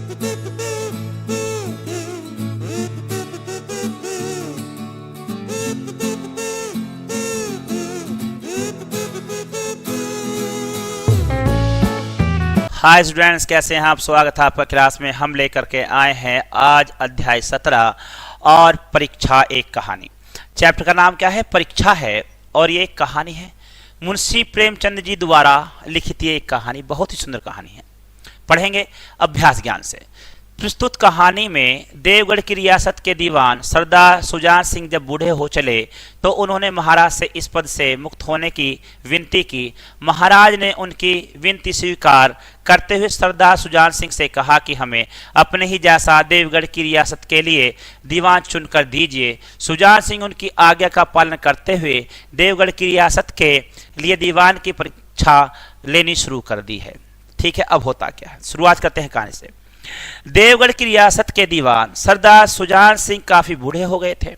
Hi students, कैसे हैं आप? स्वागत है आपका क्लास में। हम लेकर के आए हैं आज अध्याय 17 और परीक्षा एक कहानी। चैप्टर का नाम क्या है? परीक्षा है और ये एक कहानी है। मुंशी प्रेमचंद जी द्वारा लिखित ये एक कहानी बहुत ही सुंदर कहानी है। पढ़ेंगे अभ्यास ज्ञान से। प्रस्तुत कहानी में देवगढ़ की रियासत के दीवान सरदार सुजान सिंह जब बूढ़े हो चले तो उन्होंने महाराज से इस पद से मुक्त होने की विनती की। महाराज ने उनकी विनती स्वीकार करते हुए सरदार सुजान सिंह से कहा कि हमें अपने ही जैसा देवगढ़ की रियासत के लिए दीवान चुनकर दीजिए। सुजान सिंह उनकी आज्ञा का पालन करते हुए देवगढ़ की रियासत के लिए दीवान की परीक्षा लेनी शुरू कर दी है। ठीक है, अब होता क्या है, शुरुआत करते हैं कहानी से। देवगढ़ की रियासत के दीवान सरदार सुजान सिंह काफी बूढ़े हो गए थे।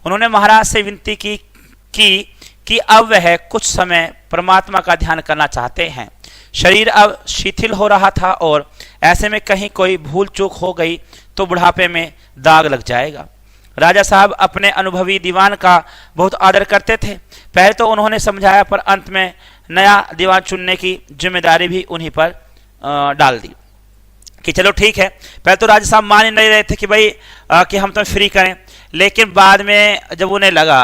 उन्होंने महाराज से विनती की कि अब वह कुछ समय परमात्मा का ध्यान करना चाहते हैं। शरीर अब शिथिल हो रहा था और ऐसे में कहीं कोई भूल चूक हो गई तो बुढ़ापे में दाग लग जाएगा। राजा साहब अपने अनुभवी दीवान का बहुत आदर करते थे। पहले तो उन्होंने समझाया, पर अंत में नया दीवान चुनने की जिम्मेदारी भी उन्हीं पर डाल दी कि चलो ठीक है। पहले तो राजा साहब मान ही नहीं रहे थे कि भाई कि हम तो फ्री करें, लेकिन बाद में जब उन्हें लगा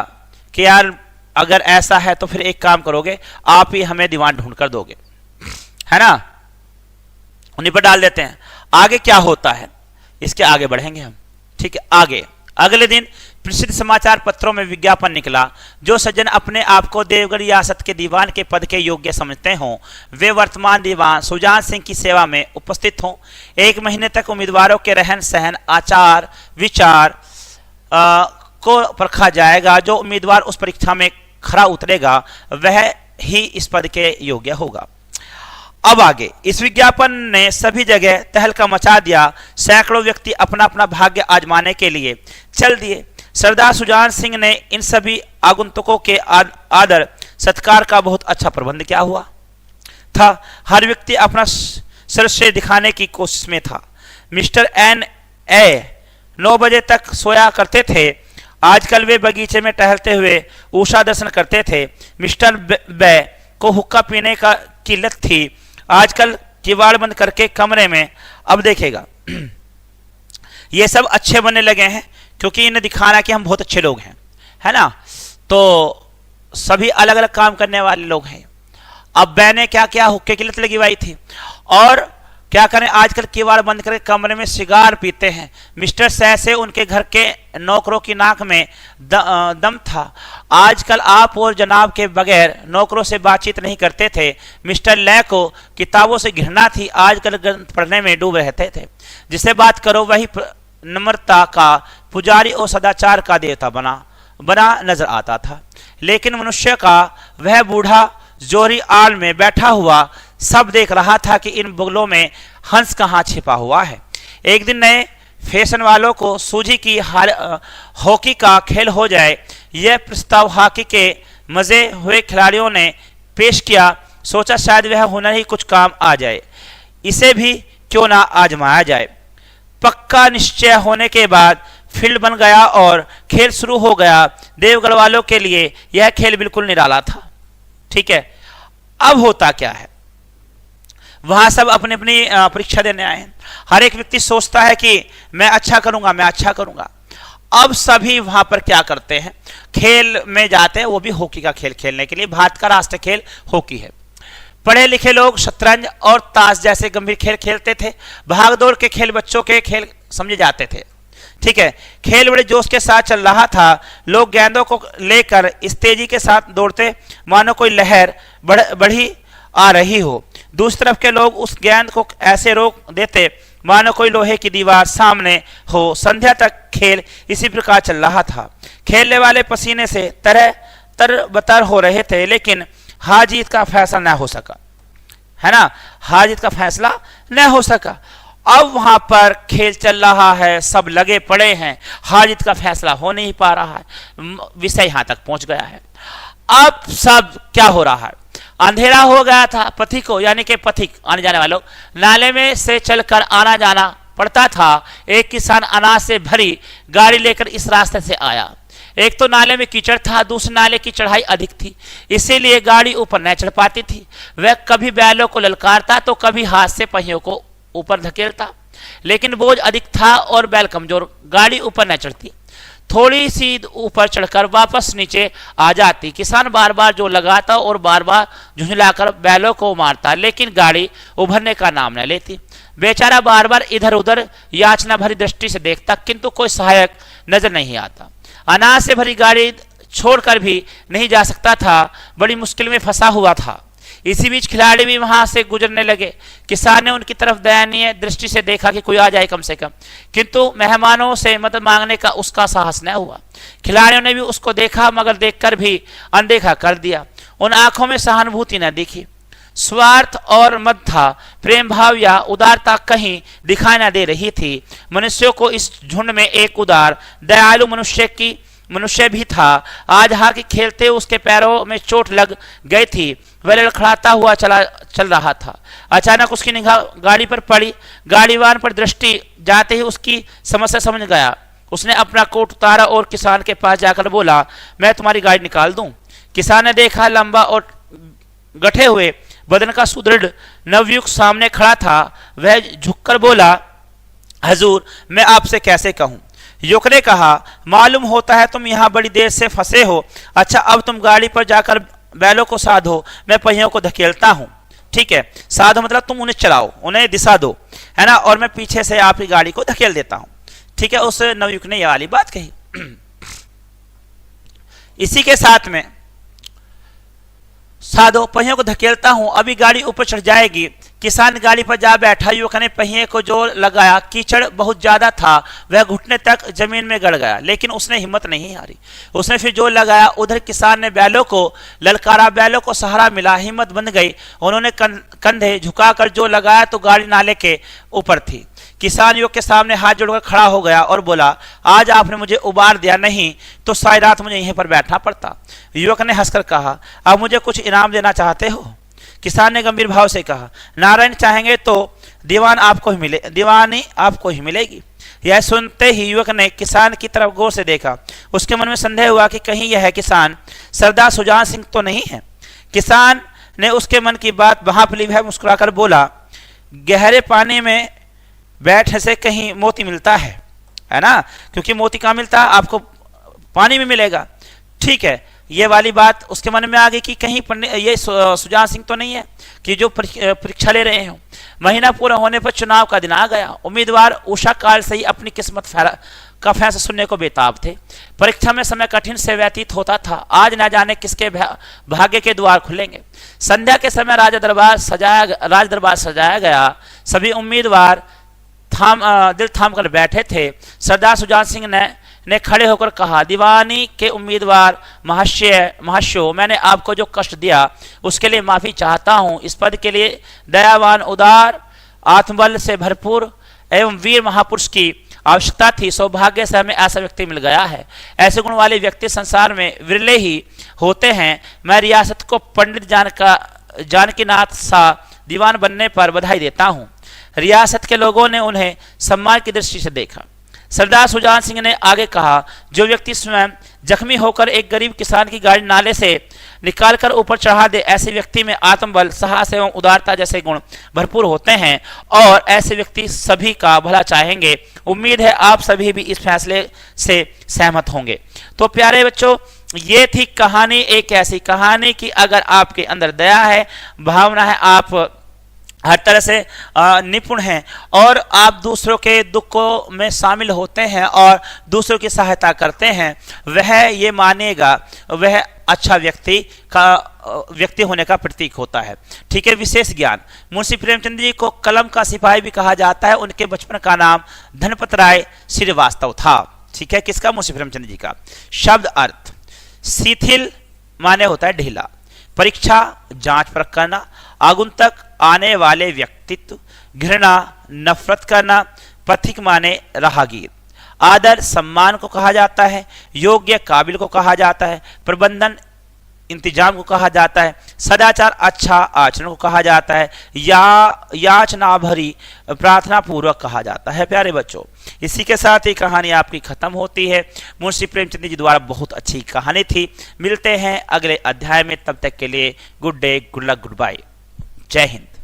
कि यार अगर ऐसा है तो फिर एक काम करोगे, आप ही हमें दीवान ढूंढ कर दोगे, है ना। उन्हीं पर डाल देते हैं। आगे क्या होता है इसके आगे बढ़ेंगे हम। ठीक है, आगे अगले दिन प्रसिद्ध समाचार पत्रों में विज्ञापन निकला, जो सज्जन अपने आप को देवगढ़ रियासत के दीवान के पद के योग्य समझते हों वे वर्तमान दीवान सुजान सिंह की सेवा में उपस्थित हों। 1 महीने तक उम्मीदवारों के रहन सहन, आचार विचार को परखा जाएगा। जो उम्मीदवार उस परीक्षा में खरा उतरेगा वह ही इस पद के योग्य होगा। अब आगे इस विज्ञापन ने सभी जगह तहलका मचा दिया। सैकड़ों व्यक्ति अपना अपना भाग्य आजमाने के लिए चल दिए। सरदार सुजान सिंह ने इन सभी आगंतुकों के आदर सत्कार का बहुत अच्छा प्रबंध किया हुआ था। हर व्यक्ति अपना सर्वश्रेष्ठ दिखाने की कोशिश में था। मिस्टर एन ए 9 बजे तक सोया करते थे। आजकल वे बगीचे में टहलते हुए उषा दर्शन करते थे। मिस्टर बे को हुक्का पीने की लत थी। आजकल किवाड़ बंद करके कमरे में, अब देखेगा ये सब अच्छे बनने लगे हैं क्योंकि इन्हें दिखाना कि हम बहुत अच्छे लोग हैं, है ना। तो सभी अलग अलग काम करने वाले लोग हैं। अब बैने क्या क्या हुक्के की लत लगी हुई थी और क्या करें, आजकल किवाड़ बंद करके कमरे में सिगार पीते हैं। मिस्टर सह से उनके घर के नौकरों की नाक में दम था। आजकल आप और जनाब के बगैर नौकरों से बातचीत नहीं करते थे। मिस्टर लय को किताबों से घृणा थी। आजकल ग्रंथ पढ़ने में डूब रहते थे। जिससे बात करो वही नम्रता का पुजारी और सदाचार का देवता बना नजर आता था। लेकिन मनुष्य का वह बूढ़ा जोरी आल में बैठा हुआ सब देख रहा था कि इन बुगलों में हंस कहाँ छिपा हुआ है। एक दिन नए फैशन वालों को सूझी की हॉकी का खेल हो जाए। यह प्रस्ताव हॉकी के मजे हुए खिलाड़ियों ने पेश किया। सोचा शायद वह हुनर ही कुछ काम आ जाए, इसे भी क्यों ना आजमाया जाए। पक्का निश्चय होने के बाद फील्ड बन गया और खेल शुरू हो गया। देवगढ़ वालों के लिए यह खेल बिल्कुल निराला था। ठीक है, अब होता क्या है, वहां सब अपनी अपनी परीक्षा देने आए हैं। हर एक व्यक्ति सोचता है कि मैं अच्छा करूंगा, मैं अच्छा करूंगा। अब सभी वहां पर क्या करते हैं, खेल में जाते हैं, वो भी हॉकी का खेल खेलने के लिए। भारत का राष्ट्रीय खेल हॉकी है। पढ़े लिखे लोग शतरंज और ताश जैसे गंभीर खेल खेलते थे। भागदौड़ के खेल बच्चों के खेल समझे जाते थे। ठीक है, खेल बड़े जोश के साथ चल रहा था। लोग गेंदों को लेकर इस तेजी के साथ दौड़ते मानो कोई लहर बढ़ी आ रही हो। दूसरी तरफ के लोग उस गेंद को ऐसे रोक देते मानो कोई लोहे की दीवार सामने हो। संध्या तक खेल इसी प्रकार चल रहा था। खेलने वाले पसीने से तरबतर हो रहे थे, लेकिन हार जीत का फैसला न हो सका, है ना। हार जीत का फैसला न हो सका। अब वहां पर खेल चल रहा है, सब लगे पड़े हैं, हार जीत का फैसला हो नहीं पा रहा है। विषय यहां तक पहुंच गया है। अब सब क्या हो रहा है, अंधेरा हो गया था। पथिक को यानी कि पथिक आने जाने वालों नाले में से चलकर आना जाना पड़ता था। एक किसान अनाज से भरी गाड़ी लेकर इस रास्ते से आया। एक तो नाले में कीचड़ था, दूसरे नाले की चढ़ाई अधिक थी, इसीलिए गाड़ी ऊपर न चढ़ पाती थी। वह कभी बैलों को ललकारता तो कभी हाथ से पहियों को ऊपर धकेलता, लेकिन बोझ अधिक था और बैल कमजोर, गाड़ी ऊपर न चढ़ती। थोड़ी सी ऊपर चढ़कर वापस नीचे आ जाती। किसान बार बार जोर लगाता और बार बार झुंझलाकर बैलों को मारता, लेकिन गाड़ी उभरने का नाम न लेती। बेचारा बार बार इधर उधर याचना भरी दृष्टि से देखता, किंतु कोई सहायक नजर नहीं आता। अनाज से भरी गाड़ी छोड़कर भी नहीं जा सकता था, बड़ी मुश्किल में फंसा हुआ था। इसी बीच खिलाड़ी भी वहां से गुजरने लगे। किसान ने उनकी तरफ दयनीय दृष्टि से देखा कि कोई आ जाए कम से कम, किंतु मेहमानों से मदद मांगने का उसका साहस न हुआ। खिलाड़ियों ने भी उसको देखा, मगर देखकर भी अनदेखा कर दिया। उन आंखों में सहानुभूति न दिखी, स्वार्थ और मद था। प्रेम भाव या उदारता कहीं दिखाई न दे रही थी। मनुष्यों को इस झुंड में एक उदार दयालु मनुष्य भी था। आज हाकी खेलते उसके पैरों में चोट लग गई थी। वह लड़खड़ाता हुआ चल रहा था। अचानक उसकी निगाह गाड़ी पर पड़ी। गाड़ीवान पर दृष्टि जाते ही उसकी समस्या समझ गया। उसने अपना कोट उतारा और किसान के पास जाकर बोला, मैं तुम्हारी गाड़ी निकाल दूं। किसान ने देखा, लंबा और गठे हुए बदन का सुदृढ़ नवयुवक सामने खड़ा था। वह झुककर बोला, हजूर, मैं आपसे कैसे कहूं। युवक ने कहा, मालूम होता है तुम यहाँ बड़ी देर से फंसे हो। अच्छा, अब तुम गाड़ी पर जाकर बैलों को साधो, मैं पहियों को धकेलता हूँ। ठीक है, साधो मतलब तुम उन्हें चलाओ, उन्हें दिशा दो, है ना, और मैं पीछे से आपकी गाड़ी को धकेल देता हूँ। ठीक है, उस नवयुवक ने यह वाली बात कही। इसी के साथ में साधो, पहियों को धकेलता हूं, अभी गाड़ी ऊपर चढ़ जाएगी। किसान गाड़ी पर जा बैठा। युवक ने पहिए को जोर लगाया। कीचड़ बहुत ज्यादा था, वह घुटने तक जमीन में गड़ गया, लेकिन उसने हिम्मत नहीं हारी। उसने फिर जोर लगाया। उधर किसान ने बैलों को ललकारा। बैलों को सहारा मिला, हिम्मत बंध गई। उन्होंने कंधे झुकाकर जोर लगाया तो गाड़ी नाले के ऊपर थी। किसान युवक के सामने हाथ जोड़कर खड़ा हो गया और बोला, आज आपने मुझे उबार दिया, नहीं तो सारी रात मुझे यहीं पर बैठना पड़ता। युवक ने हंसकर कहा, अब मुझे कुछ इनाम देना चाहते हो? किसान ने गंभीर भाव से कहा, नारायण चाहेंगे तो दीवानी आपको ही मिलेगी। यह सुनते ही युवक ने किसान की तरफ गौर से देखा। उसके मन में संदेह हुआ कि कहीं यह किसान सरदार सुजान सिंह तो नहीं है। किसान ने उसके मन की बात भांप ली। वह मुस्कुराकर बोला, गहरे पानी में बैठने से कहीं मोती मिलता है ना, क्योंकि मोती कहाँ मिलता है, आपको पानी में मिलेगा। ठीक है, ये वाली बात उसके मन में आ गई कि कहीं ये सुजान सिंह तो नहीं है कि जो परीक्षा ले रहे हो। महीना पूरा होने पर चुनाव का दिन आ गया। उम्मीदवार उषा काल से ही अपनी किस्मत का फैसला सुनने को बेताब थे। परीक्षा में समय कठिन से व्यतीत होता था। आज न जाने किसके भाग्य के द्वार खुलेंगे। संध्या के समय राज दरबार सजाया गया। सभी उम्मीदवार दिल थाम कर बैठे थे। सरदार सुजान सिंह ने खड़े होकर कहा, दीवानी के उम्मीदवार महाशय, मैंने आपको जो कष्ट दिया उसके लिए माफी चाहता हूं। इस पद के लिए दयावान, उदार, आत्मबल से भरपूर एवं वीर महापुरुष की आवश्यकता थी। सौभाग्य से हमें ऐसा व्यक्ति मिल गया है। ऐसे गुण वाले व्यक्ति संसार में विरले ही होते हैं। मैं रियासत को पंडित जानकीनाथ सा दीवान बनने पर बधाई देता हूं। रियासत के लोगों ने उन्हें सम्मान की दृष्टि से देखा। सरदार सुजान सिंह ने आगे कहा, जो व्यक्ति स्वयं जख्मी होकर एक गरीब किसान की गाड़ी नाले से निकालकर ऊपर चढ़ा दे, ऐसे व्यक्ति में आत्मबल, साहस एवं उदारता जैसे गुण भरपूर होते हैं और ऐसे व्यक्ति सभी का भला चाहेंगे। उम्मीद है आप सभी भी इस फैसले से सहमत होंगे। तो प्यारे बच्चों, ये थी कहानी, एक ऐसी कहानी कि अगर आपके अंदर दया है, भावना है, आप हर तरह से निपुण हैं और आप दूसरों के दुखों में शामिल होते हैं और दूसरों की सहायता करते हैं, वह ये मानेगा वह अच्छा व्यक्ति होने का प्रतीक होता है। ठीक है, विशेष ज्ञान। मुंशी प्रेमचंद जी को कलम का सिपाही भी कहा जाता है। उनके बचपन का नाम धनपत राय श्रीवास्तव था। ठीक है, किसका? मुंशी प्रेमचंद जी का। शब्द अर्थ, शिथिल माने होता है ढीला, परीक्षा जांच परख करना, आगुंतक आने वाले व्यक्तित्व, घृणा नफरत करना, पथिक माने राहगीर, आदर सम्मान को कहा जाता है, योग्य काबिल को कहा जाता है, प्रबंधन इंतजाम को कहा जाता है, सदाचार अच्छा आचरण को कहा जाता है, या याचना भरी प्रार्थना पूर्वक कहा जाता है। प्यारे बच्चों, इसी के साथ ही कहानी आपकी खत्म होती है। मुंशी प्रेमचंद जी द्वारा बहुत अच्छी कहानी थी। मिलते हैं अगले अध्याय में, तब तक के लिए good day, good luck, goodbye, जय हिंद।